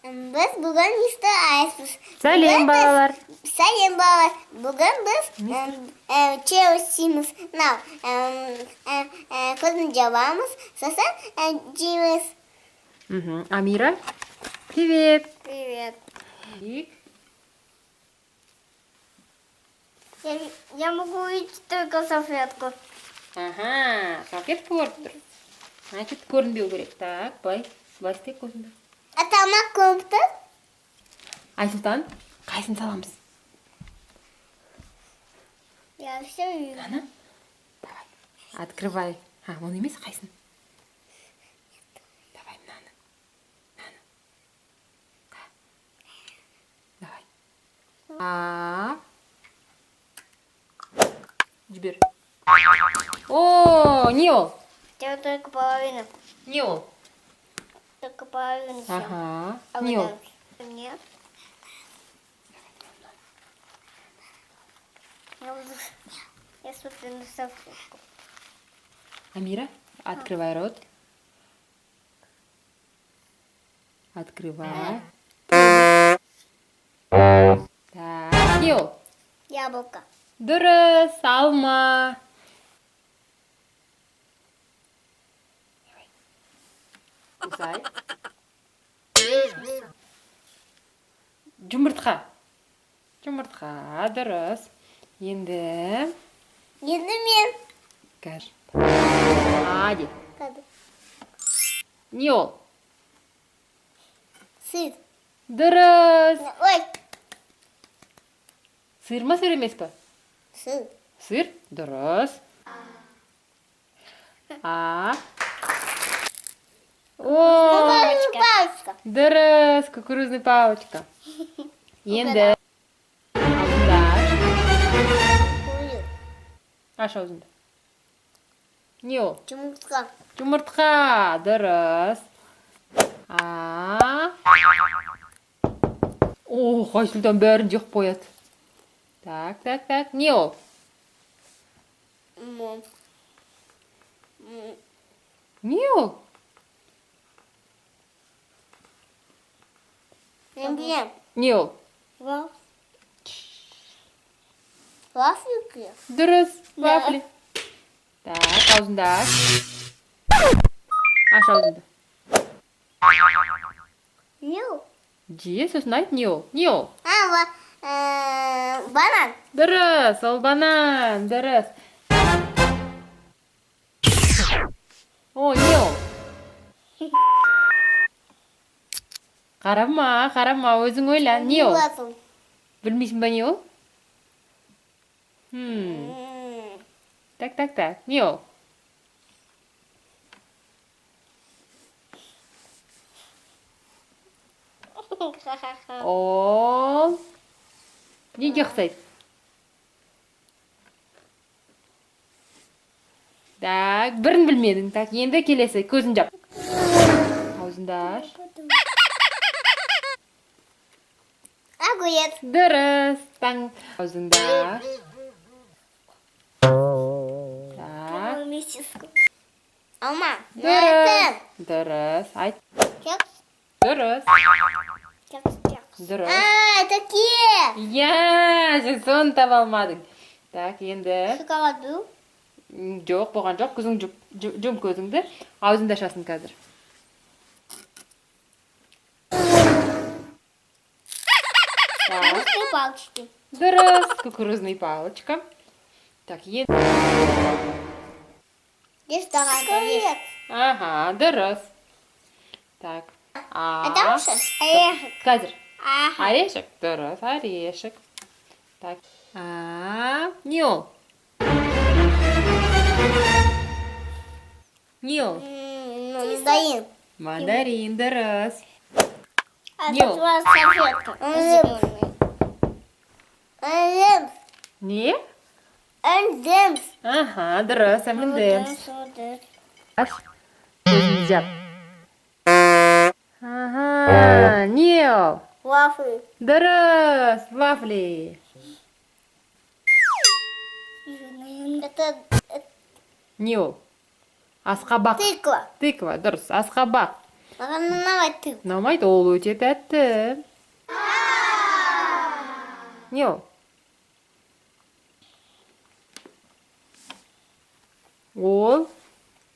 Biz bugün Mr. Ayaz'ız. Сәлем, балалар. Сәлем, балалар. Bugün biz çalışıyoruz. Kızın cevabımız. Сосын жейміз. Амира, привет. Привет. И Я могу увидеть только салфетку. Ага, салфетка көріп тұр. Значит, көрінбеу керек. Так, былай істе көзіңді. А тамақ көп тұр? Айсұлтан, қайсын саламыз? Я все вижу. Ана? Давай, открывай. Оны емес, қайсын? Давай, мынаны. Давай. Жібер. О, не ол? Хотела только половину. Не ол? Только половину. Ага, А не ол? Нет. Я смотрю на салфетку. Амира, открывай рот. Открывай. Так, не ол? Яблоко. Дұрыс, алма. Ұзай. Жұмыртқа. Жұмыртқа, дұрыс. Енді мен. Қазір. Ади. Не ол? Сыр. Дұрыс. Ой, Сыр ма, сыр емес па? сыр. Сыр, дұрыс. Палочка. Дұрыс, кукурузный палочка. Енді аузында аш аузында. Не ол? Жұмыртқа. Жұмыртқа, дұрыс. Айсұлтан бәрін жеп қояды. Так. Не ол? Не ол? Мен білем. Не ол? Вафельки. Дұрыс, вафли. Так, аузында аш. Аш аузында. Не ол? Же, сосын айт, не ол? Не ол? Банан. Дұрыс, ол банан, дұрыс. Не ол? Қарама, өзің ойла, не ол? Білмейсің ба не ол? Так, не ол? Ол неге ұқсайды? Так, бірін білмедің. Так, енді келесі, көзін жап. Аузында аш. Огурец. Дұрыс. Аузында аш. Так. Алма. Дұрыс. Айт. Кекс. Дұрыс. Дұрыс. Такие. Сен соны таба алмадың. Так, енді. Шоколад был? Жоқ, болған жоқ. Көзің жұм көзіңді. Аузында ашасың қазір. Кукурузные палочки. Дұрыс. Кукурузный палочка. Так, енді. Ешь давай. Ага, дұрыс. Так. Это что? Орешек. Қазір. Орешек? Дұрыс, орешек. Так. Не ол? Не ол? Мандарин. Мандарин, дұрыс. А Не тут ол? у вас салфетка. Не? M&M's. Ага, дұрыс, M&M's. Аш. Көзіңді жап. Ага, не ол? Вафли. Дұрыс, вафли. Это Не ол? Асқабақ. Тыква. Тыква, дұрыс. Асқабақ. Маған ұнамайды тыква. Ұнамайды, ол өте тәтті. Не ол? Ол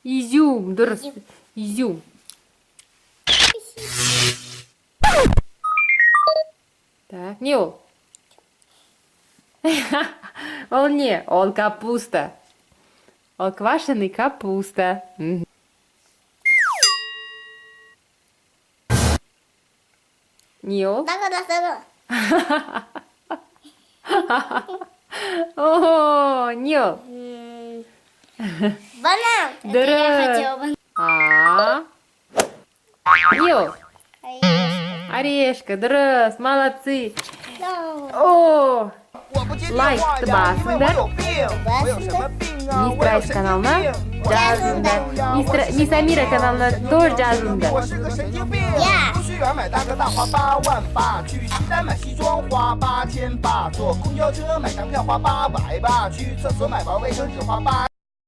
изюм, дұрыс. Изюм. Так, не ол? Ол не? Ол капуста. Ол квашеный капуста. Мгм. Не ол? Дага. О, не ол? Банан. Дыры. Это я хотела банан. Не ол? Орешка, дұрыс, молодцы. О, лайкты басыңдар. Мистрайс каналына жазыңдар. Мисамира каналына тоже жазыңдар. 我是个神经病，不需要买大哥大花8万8，去西单买西装花8800，坐公交车买张票花800吧，去厕所买包卫生纸花8。